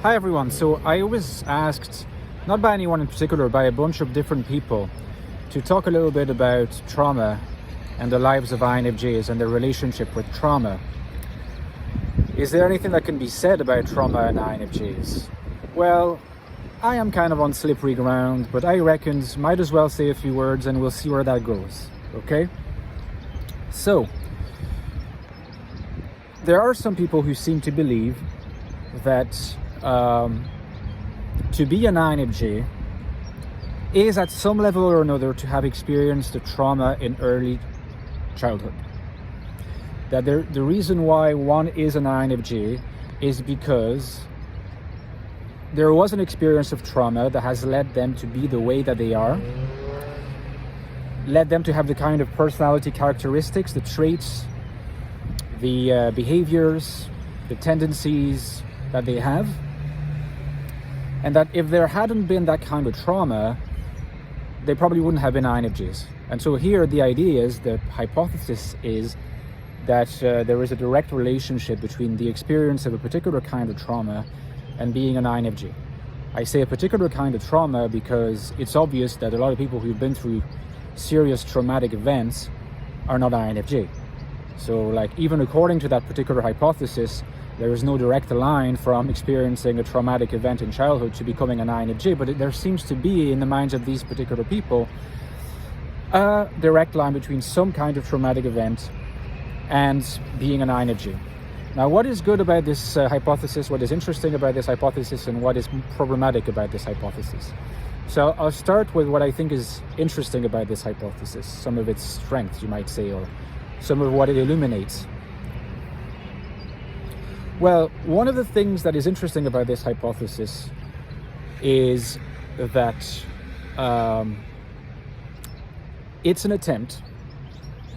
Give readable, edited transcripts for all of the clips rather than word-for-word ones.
Hi everyone, so I was asked, not by anyone in particular, by a bunch of different people, to talk a little bit about trauma and the lives of INFJs and their relationship with trauma. Is there anything that can be said about trauma and INFJs? Well, I am kind of on slippery ground, but I reckon might as well say a few words and we'll see where that goes, okay? So, there are some people who seem to believe that to be an INFJ is at some level or another to have experienced the trauma in early childhood. That the reason why one is an INFJ is because there was an experience of trauma that has led them to be the way that they are, led them to have the kind of personality characteristics, the traits, the behaviors, the tendencies that they have. And that if there hadn't been that kind of trauma, they probably wouldn't have been INFJs. And so here the idea is, the hypothesis is that there is a direct relationship between the experience of a particular kind of trauma and being an INFJ. I say a particular kind of trauma because it's obvious that a lot of people who've been through serious traumatic events are not INFJ. So like, even according to that particular hypothesis, there is no direct line from experiencing a traumatic event in childhood to becoming an INFJ, but there seems to be, in the minds of these particular people, a direct line between some kind of traumatic event and being an INFJ. Now, what is good about this hypothesis, what is interesting about this hypothesis, and what is problematic about this hypothesis? So I'll start with what I think is interesting about this hypothesis, some of its strengths, you might say, or some of what it illuminates. Well, one of the things that is interesting about this hypothesis is that it's an attempt.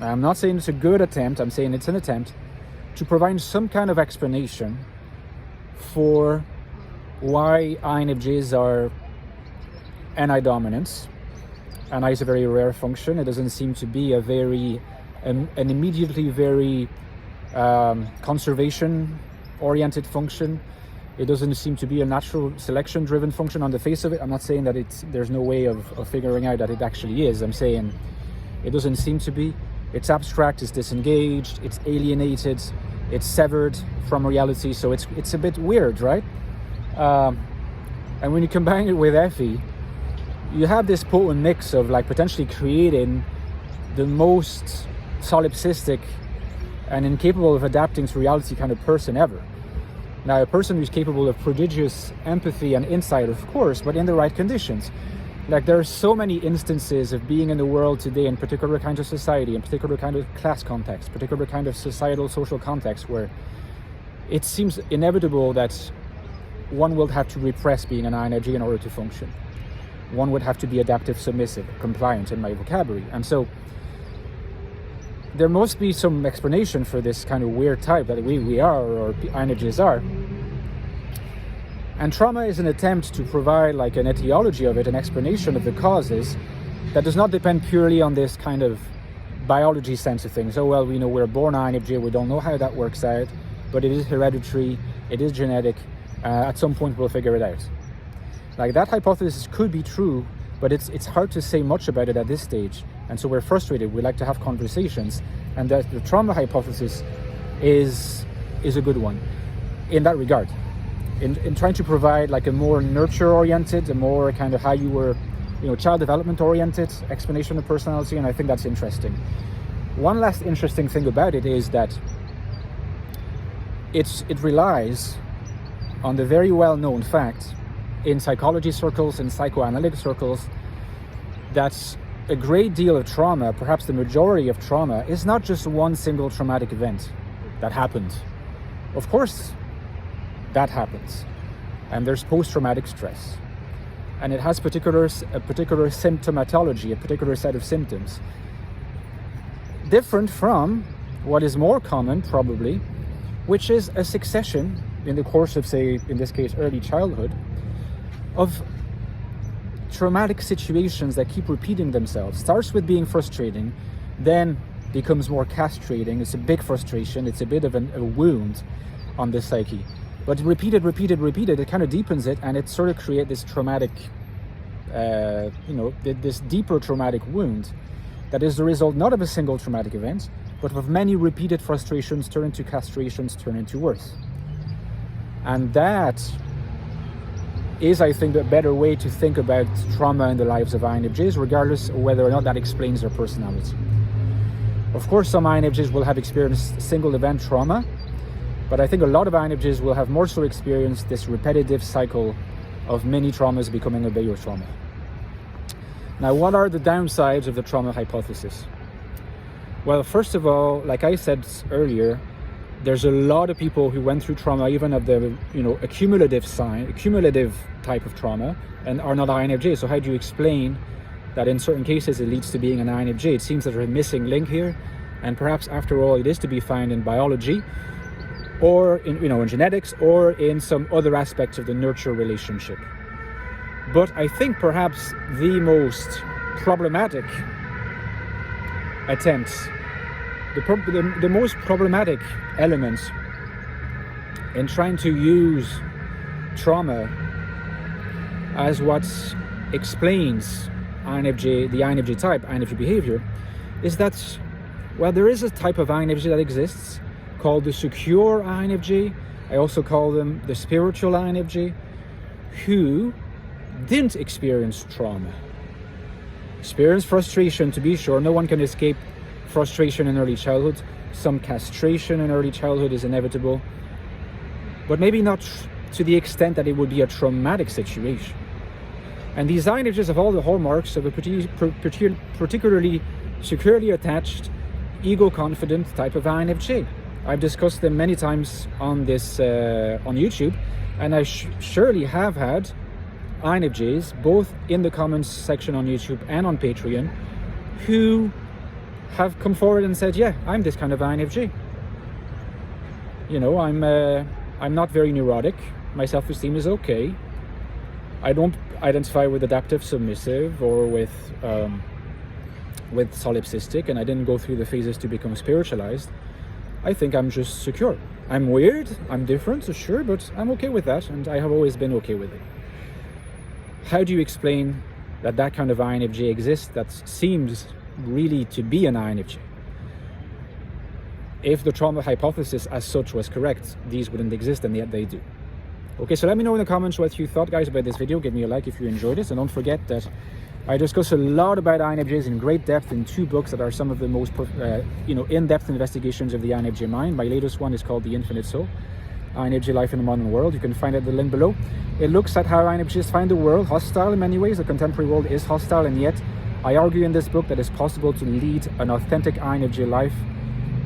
I'm not saying it's a good attempt, I'm saying it's an attempt to provide some kind of explanation for why INFJs are NI-dominant. NI is a very rare function. It doesn't seem to be a very, an immediately very conservation-oriented function. It doesn't seem to be a natural selection-driven function on the face of it. I'm not saying that there's no way of figuring out that it actually is. I'm saying it doesn't seem to be. It's abstract, it's disengaged, it's alienated, it's severed from reality, so it's a bit weird, right? And when you combine it with Effie, you have this potent mix of like potentially creating the most solipsistic and incapable of adapting to reality kind of person ever. Now, a person who's capable of prodigious empathy and insight, of course, but in the right conditions. Like, there are so many instances of being in the world today in particular kinds of society, in particular kind of class context, particular kind of societal, social context, where it seems inevitable that one will have to repress being an INFJ in order to function. One would have to be adaptive, submissive, compliant in my vocabulary. And so there must be some explanation for this kind of weird type that we are, or INFJs are. And trauma is an attempt to provide like an etiology of it, an explanation of the causes that does not depend purely on this kind of biology sense of things. Oh, well, we know we're born INFJ, we don't know how that works out, but it is hereditary, it is genetic, at some point we'll figure it out. Like, that hypothesis could be true, but it's hard to say much about it at this stage. And so we're frustrated, we like to have conversations, and that the trauma hypothesis is a good one in that regard. In trying to provide like a more nurture-oriented, a more kind of how you were, child development-oriented explanation of personality, and I think that's interesting. One last interesting thing about it is that it relies on the very well-known fact in psychology circles and psychoanalytic circles that a great deal of trauma, perhaps the majority of trauma, is not just one single traumatic event that happened. Of course, that happens, and there's post-traumatic stress, and it has a particular symptomatology, a particular set of symptoms, different from what is more common probably, which is a succession in the course of, say, in this case, early childhood, of traumatic situations that keep repeating themselves. Starts with being frustrating, then becomes more castrating. It's a big frustration, it's a bit of a wound on the psyche. But repeated, it kind of deepens it, and it sort of creates this traumatic, this deeper traumatic wound that is the result not of a single traumatic event, but of many repeated frustrations turn into castrations, turn into worse. And that is, I think, a better way to think about trauma in the lives of INFJs, regardless of whether or not that explains their personality. Of course, some INFJs will have experienced single event trauma, but I think a lot of INFJs will have more so experienced this repetitive cycle of many traumas becoming a bigger trauma. Now, what are the downsides of the trauma hypothesis? Well, first of all, like I said earlier, there's a lot of people who went through trauma, even of the accumulative type of trauma, and are not INFJ. So how do you explain that in certain cases it leads to being an INFJ? It seems that there's a missing link here, and perhaps after all it is to be found in biology, or in genetics, or in some other aspects of the nurture relationship. But I think perhaps the most problematic attempts, the most problematic elements in trying to use trauma as what explains the INFJ type, INFJ behavior, is that, well, there is a type of INFJ that exists called the secure INFJ. I also call them the spiritual INFJ, who didn't experience trauma. Experience frustration, to be sure. No one can escape frustration in early childhood. Some castration in early childhood is inevitable, but maybe not to the extent that it would be a traumatic situation. And these INFJs have all the hallmarks of a particularly securely attached, ego-confident type of INFJ. I've discussed them many times on this on YouTube, and I surely have had INFJs, both in the comments section on YouTube and on Patreon, who have come forward and said, yeah, I'm this kind of INFJ. I'm not very neurotic. My self-esteem is okay. I don't identify with adaptive submissive or with solipsistic, and I didn't go through the phases to become spiritualized. I think I'm just secure. I'm weird, I'm different, so sure, but I'm okay with that, and I have always been okay with it. How do you explain that kind of INFJ exists that seems really to be an INFJ? If the trauma hypothesis as such was correct, these wouldn't exist, and yet they do. Okay, so let me know in the comments what you thought, guys, about this video. Give me a like if you enjoyed it, and don't forget that I discuss a lot about INFJs in great depth in 2 books that are some of the most in-depth investigations of the INFJ mind. My latest one is called The Infinite Soul, INFJ Life in the Modern World. You can find it at the link below. It looks at how INFJs find the world hostile in many ways. The contemporary world is hostile, and yet I argue in this book that it's possible to lead an authentic INFJ life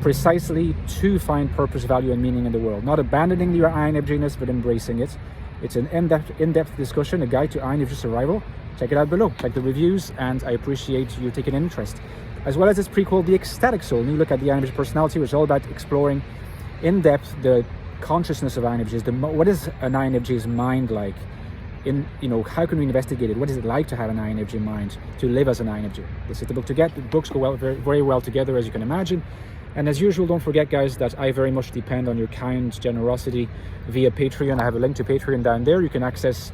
precisely to find purpose, value, and meaning in the world. Not abandoning your INFJ-ness, but embracing it. It's an in-depth discussion, a guide to INFJ survival. Check it out below. Check the reviews, and I appreciate you taking an interest. As well as this prequel, The Ecstatic Soul, new look at the INFJ personality, which is all about exploring in depth the consciousness of INFJs. What is an INFJ's mind like? How can we investigate it? What is it like to have an INFJ mind, to live as an INFJ? This is the book to get. The books go very, very well together, as you can imagine. And as usual, don't forget, guys, that I very much depend on your kind generosity via Patreon. I have a link to Patreon down there. You can access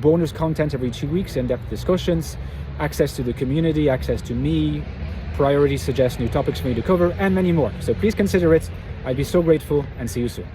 bonus content every 2 weeks, in-depth discussions, access to the community, access to me, priorities, suggest new topics for me to cover, and many more. So please consider it. I'd be so grateful, and see you soon.